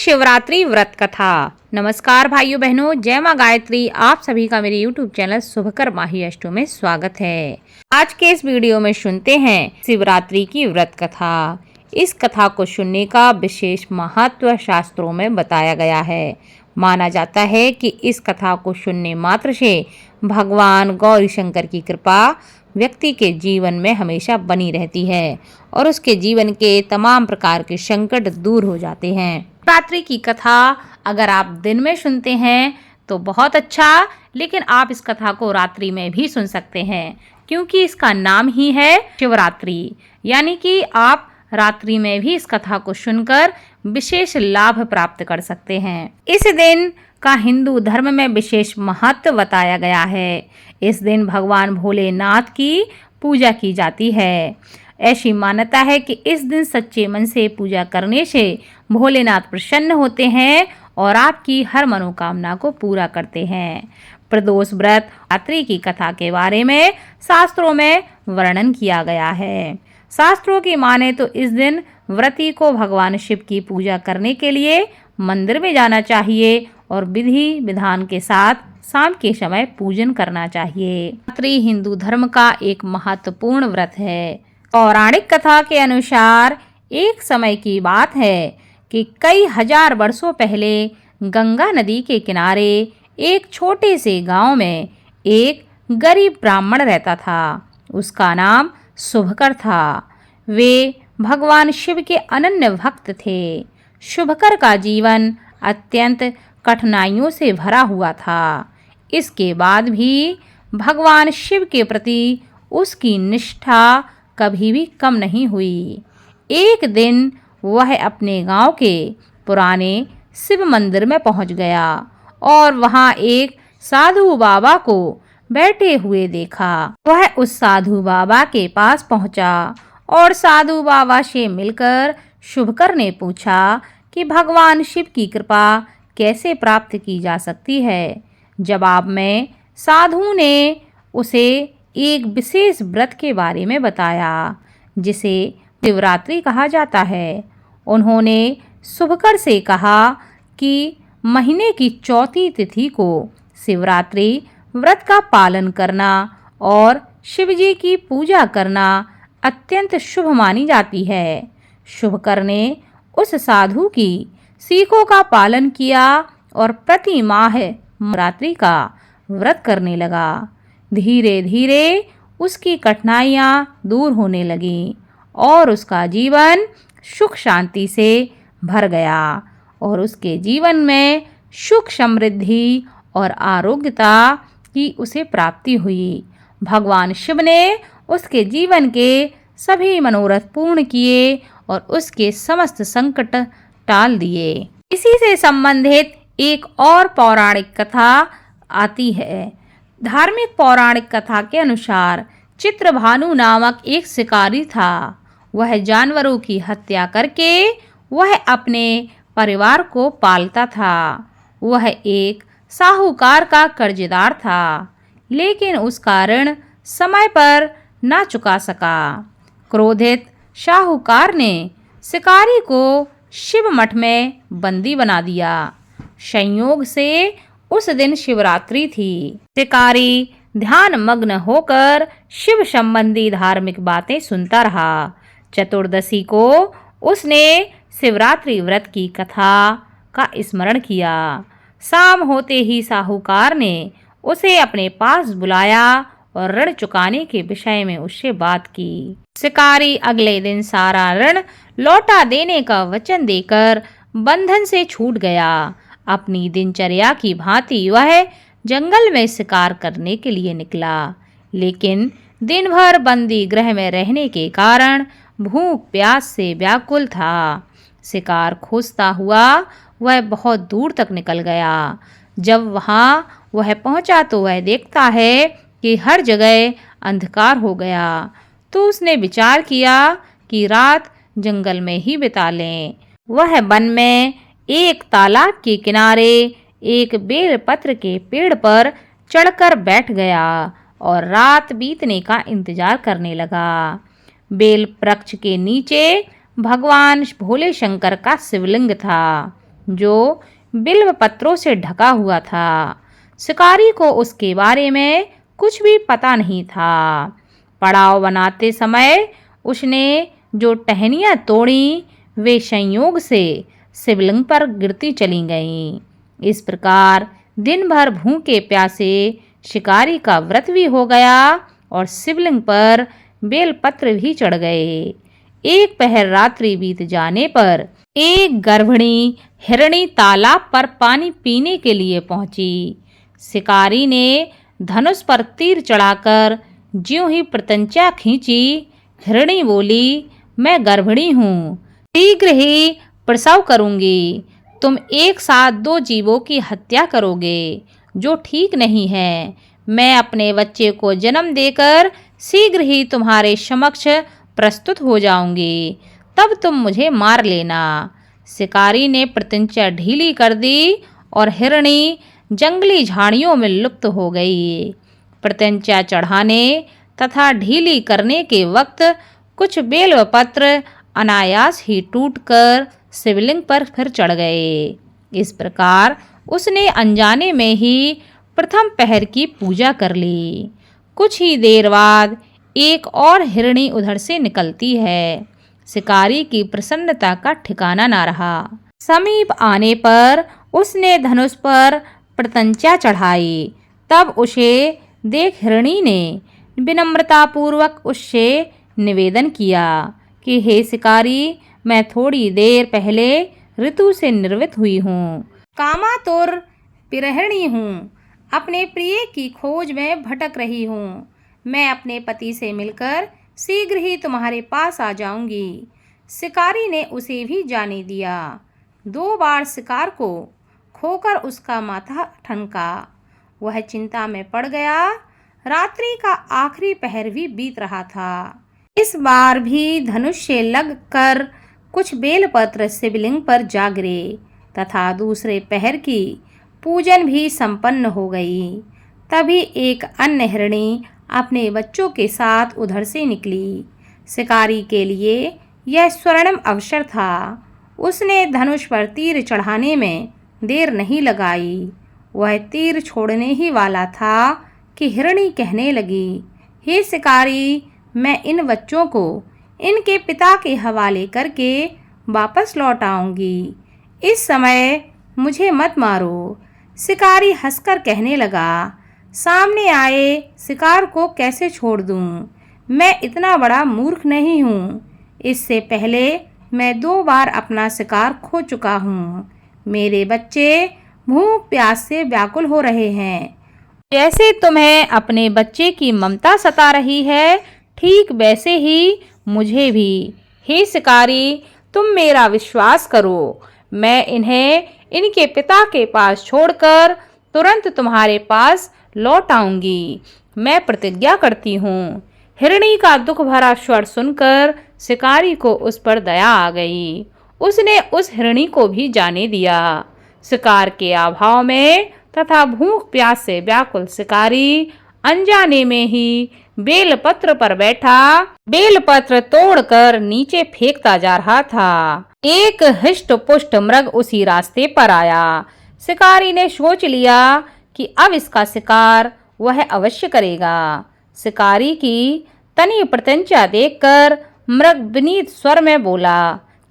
शिवरात्रि व्रत कथा। नमस्कार भाइयों बहनों, जय माँ गायत्री। आप सभी का मेरे YouTube चैनल शुभकर माही अष्टो में स्वागत है। आज के इस वीडियो में सुनते हैं शिवरात्रि की व्रत कथा। इस कथा को सुनने का विशेष महत्व शास्त्रों में बताया गया है। माना जाता है कि इस कथा को सुनने मात्र से भगवान गौरी शंकर की कृपा व्यक्ति के जीवन में हमेशा बनी रहती है और उसके जीवन के तमाम प्रकार के संकट दूर हो जाते हैं। शिवरात्रि की कथा अगर आप दिन में सुनते हैं तो बहुत अच्छा, लेकिन आप इस कथा को रात्रि में भी सुन सकते हैं, क्योंकि इसका नाम ही है शिवरात्रि। यानी कि आप रात्रि में भी इस कथा को सुनकर विशेष लाभ प्राप्त कर सकते हैं। इस दिन का हिंदू धर्म में विशेष महत्व बताया गया है। इस दिन भगवान भोलेनाथ की पूजा की जाती है। ऐसी मान्यता है कि इस दिन सच्चे मन से पूजा करने से भोलेनाथ प्रसन्न होते हैं और आपकी हर मनोकामना को पूरा करते हैं। प्रदोष व्रत रात्रि की कथा के बारे में शास्त्रों में वर्णन किया गया है। शास्त्रों की माने तो इस दिन व्रती को भगवान शिव की पूजा करने के लिए मंदिर में जाना चाहिए और विधि विधान के साथ शाम के समय पूजन करना चाहिए। शिवरात्रि हिंदू धर्म का एक महत्वपूर्ण व्रत है। पौराणिक कथा के अनुसार एक समय की बात है कि कई हजार वर्षों पहले गंगा नदी के किनारे एक छोटे से गांव में एक गरीब ब्राह्मण रहता था। उसका नाम शुभकर था। वे भगवान शिव के अनन्य भक्त थे। शुभकर का जीवन अत्यंत कठिनाइयों से भरा हुआ था। इसके बाद भी भगवान शिव के प्रति उसकी निष्ठा कभी भी कम नहीं हुई। एक दिन वह अपने गांव के पुराने शिव मंदिर में पहुंच गया और वहां एक साधु बाबा को बैठे हुए देखा। वह उस साधु बाबा के पास पहुंचा और साधु बाबा से मिलकर शुभकर ने पूछा कि भगवान शिव की कृपा कैसे प्राप्त की जा सकती है। जवाब में साधु ने उसे एक विशेष व्रत के बारे में बताया, जिसे शिवरात्रि कहा जाता है। उन्होंने शुभकर से कहा कि महीने की चौथी तिथि को शिवरात्रि व्रत का पालन करना और शिवजी की पूजा करना अत्यंत शुभ मानी जाती है। शुभकर ने उस साधु की सीखों का पालन किया और प्रति माह शिवरात्रि का व्रत करने लगा। धीरे धीरे उसकी कठिनाइयाँ दूर होने लगीं और उसका जीवन सुख शांति से भर गया और उसके जीवन में सुख समृद्धि और आरोग्यता की उसे प्राप्ति हुई। भगवान शिव ने उसके जीवन के सभी मनोरथ पूर्ण किए और उसके समस्त संकट टाल दिए। इसी से संबंधित एक और पौराणिक कथा आती है। धार्मिक पौराणिक कथा के अनुसार चित्रभानु नामक एक शिकारी था। वह जानवरों की हत्या करके वह अपने परिवार को पालता था। वह एक साहूकार का कर्जदार था, लेकिन उसका ऋण समय पर न चुका सका। क्रोधित साहूकार ने शिकारी को शिव मठ में बंदी बना दिया। संयोग से उस दिन शिवरात्रि थी। शिकारी ध्यान मग्न होकर शिव संबंधी धार्मिक बातें सुनता रहा। चतुर्दशी को उसने शिवरात्रि व्रत की कथा का स्मरण किया। शाम होते ही साहूकार ने उसे अपने पास बुलाया और ऋण चुकाने के विषय में उससे बात की। शिकारी अगले दिन सारा ऋण लौटा देने का वचन देकर बंधन से छूट गया। अपनी दिनचर्या की भांति वह जंगल में शिकार करने के लिए निकला, लेकिन दिन भर बंदी गृह में रहने के कारण भूख प्यास से व्याकुल था। शिकार खोजता हुआ वह बहुत दूर तक निकल गया। जब वहां वह पहुंचा तो वह देखता है कि हर जगह अंधकार हो गया। तो उसने विचार किया कि रात जंगल में ही बिता लें। वह वन में एक तालाब के किनारे एक बेलपत्र के पेड़ पर चढ़कर बैठ गया और रात बीतने का इंतजार करने लगा। बेल वृक्ष के नीचे भगवान भोले शंकर का शिवलिंग था। जो बिल्व पत्रों से ढका हुआ था। शिकारी को उसके बारे में कुछ भी पता नहीं था। पड़ाव बनाते समय उसने जो टहनियाँ तोड़ी वे संयोग से शिवलिंग पर गिरती चली गईं। इस प्रकार दिन भर भूखे प्यासे शिकारी का व्रत भी हो गया और शिवलिंग पर बेलपत्र भी चढ़ गए। एक पहर रात्रि बीत जाने पर एक गर्भिणी हिरणी तालाब पर पानी पीने के लिए पहुंची। शिकारी ने धनुष पर तीर चढ़ाकर ज्यों ही प्रत्यंचा खींची, हिरणी बोली, मैं गर्भिणी हूँ, शीघ्र ही प्रसव करूंगी। तुम एक साथ 2 जीवों की हत्या करोगे, जो ठीक नहीं है। मैं अपने बच्चे को जन्म देकर शीघ्र ही तुम्हारे समक्ष प्रस्तुत हो जाऊंगी, तब तुम मुझे मार लेना। शिकारी ने प्रत्यंचा ढीली कर दी और हिरणी जंगली झाड़ियों में लुप्त हो गई। प्रत्यंचा चढ़ाने तथा ढीली करने के वक्त कुछ बेलपत्र अनायास ही टूटकर शिवलिंग पर फिर चढ़ गए। इस प्रकार उसने अनजाने में ही प्रथम पहर की पूजा कर ली। कुछ ही देर बाद एक और हिरणी उधर से निकलती है। शिकारी की प्रसन्नता का ठिकाना ना रहा। समीप आने पर उसने धनुष पर प्रत्यंचा चढ़ाई। तब उसे देख हिरणी ने विनम्रतापूर्वक उससे निवेदन किया कि हे शिकारी, मैं थोड़ी देर पहले ऋतु से निर्वित हुई हूँ, कामातुर विरहिणी हूँ, अपने प्रिय की खोज में भटक रही हूँ। मैं अपने पति से मिलकर शीघ्र ही तुम्हारे पास आ जाऊंगी। शिकारी ने उसे भी जाने दिया। 2 बार शिकार को खोकर उसका माथा ठनका। वह चिंता में पड़ गया। रात्रि का आखिरी पहर भी बीत रहा था। इस बार भी धनुष से लगकर कुछ बेलपत्र शिवलिंग पर जा गिरे तथा दूसरे पहर की पूजन भी संपन्न हो गई। तभी एक अन्य हिरणी अपने बच्चों के साथ उधर से निकली। शिकारी के लिए यह स्वर्णिम अवसर था। उसने धनुष पर तीर चढ़ाने में देर नहीं लगाई। वह तीर छोड़ने ही वाला था कि हिरणी कहने लगी, हे शिकारी, मैं इन बच्चों को इनके पिता के हवाले करके वापस लौट आऊंगी। इस समय मुझे मत मारो। शिकारी हंसकर कहने लगा, सामने आए शिकार को कैसे छोड़ दूं? मैं इतना बड़ा मूर्ख नहीं हूँ। इससे पहले मैं 2 बार अपना शिकार खो चुका हूँ। मेरे बच्चे भूख प्यास से व्याकुल हो रहे हैं। जैसे तुम्हें अपने बच्चे की ममता सता रही है, ठीक वैसे ही मुझे भी। हे शिकारी, तुम मेरा विश्वास करो। मैं इन्हें इनके पिता के पास छोड़कर तुरंत तुम्हारे पास लौट आऊंगी। मैं प्रतिज्ञा करती हूँ। हिरणी का दुख भरा स्वर सुनकर शिकारी को उस पर दया आ गई। उसने उस हिरणी को भी जाने दिया। शिकार के अभाव में तथा भूख प्यास से व्याकुल शिकारी अनजाने में ही बेलपत्र पर बैठा बेलपत्र तोड़कर नीचे फेंकता जा रहा था। एक हिष्ट पुष्ट मृग उसी रास्ते पर आया। शिकारी ने सोच लिया कि अब इसका शिकार वह अवश्य करेगा। शिकारी की तनी प्रत्यंचा देखकर मृग विनीत स्वर में बोला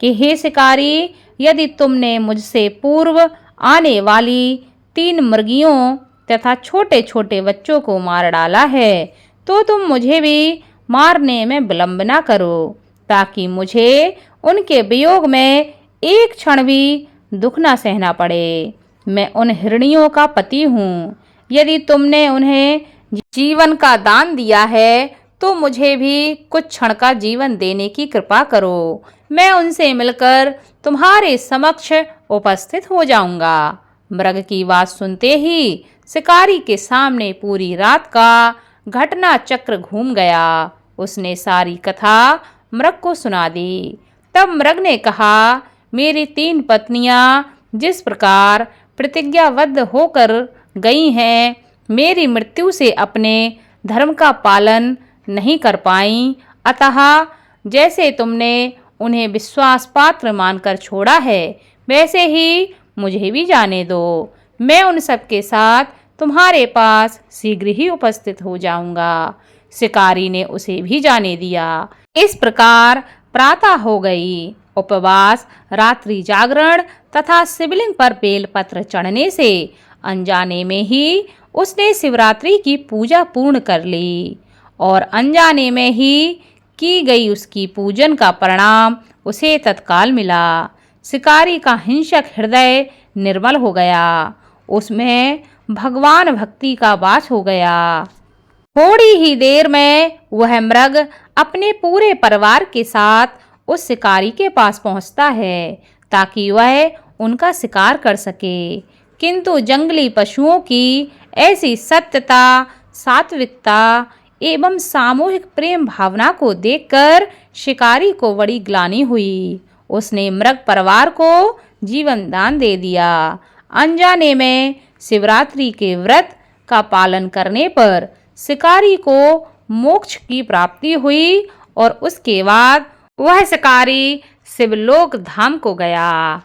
कि हे शिकारी, यदि तुमने मुझसे पूर्व आने वाली 3 मुर्गियों तथा छोटे छोटे बच्चों को मार डाला है, तो तुम मुझे भी मारने में विलंब न करो, ताकि मुझे उनके वियोग में एक क्षण भी दुख न सहना पड़े। मैं उन हिरणियों का पति हूँ। यदि तुमने उन्हें जीवन का दान दिया है, तो मुझे भी कुछ क्षण का जीवन देने की कृपा करो। मैं उनसे मिलकर तुम्हारे समक्ष उपस्थित हो जाऊंगा। मृग की बात सुनते ही शिकारी के सामने पूरी रात का घटना चक्र घूम गया। उसने सारी कथा मृग को सुना दी। तब मृग ने कहा, मेरी 3 पत्नियां जिस प्रकार प्रतिज्ञाबद्ध होकर गई हैं, मेरी मृत्यु से अपने धर्म का पालन नहीं कर पाईं, अतः जैसे तुमने उन्हें विश्वास पात्र मानकर छोड़ा है, वैसे ही मुझे भी जाने दो। मैं उन सब के साथ तुम्हारे पास शीघ्र ही उपस्थित हो जाऊंगा। शिकारी ने उसे भी जाने दिया। इस प्रकार प्रातः हो गई। उपवास, रात्रि जागरण तथा शिवलिंग पर बेलपत्र चढ़ने से अनजाने में ही उसने शिवरात्रि की पूजा पूर्ण कर ली और अनजाने में ही की गई उसकी पूजन का परिणाम उसे तत्काल मिला। शिकारी का हिंसक हृदय निर्मल हो गया। उसमें भगवान भक्ति का वास हो गया। थोड़ी ही देर में वह मृग अपने पूरे परिवार के साथ उस शिकारी के पास पहुंचता है ताकि वह उनका शिकार कर सके। किंतु जंगली पशुओं की ऐसी सत्यता, सात्विकता एवं सामूहिक प्रेम भावना को देखकर शिकारी को बड़ी ग्लानि हुई। उसने मृग परिवार को जीवन दान दे दिया। अनजाने में शिवरात्रि के व्रत का पालन करने पर शिकारी को मोक्ष की प्राप्ति हुई और उसके बाद वह शिकारी शिवलोक धाम को गया।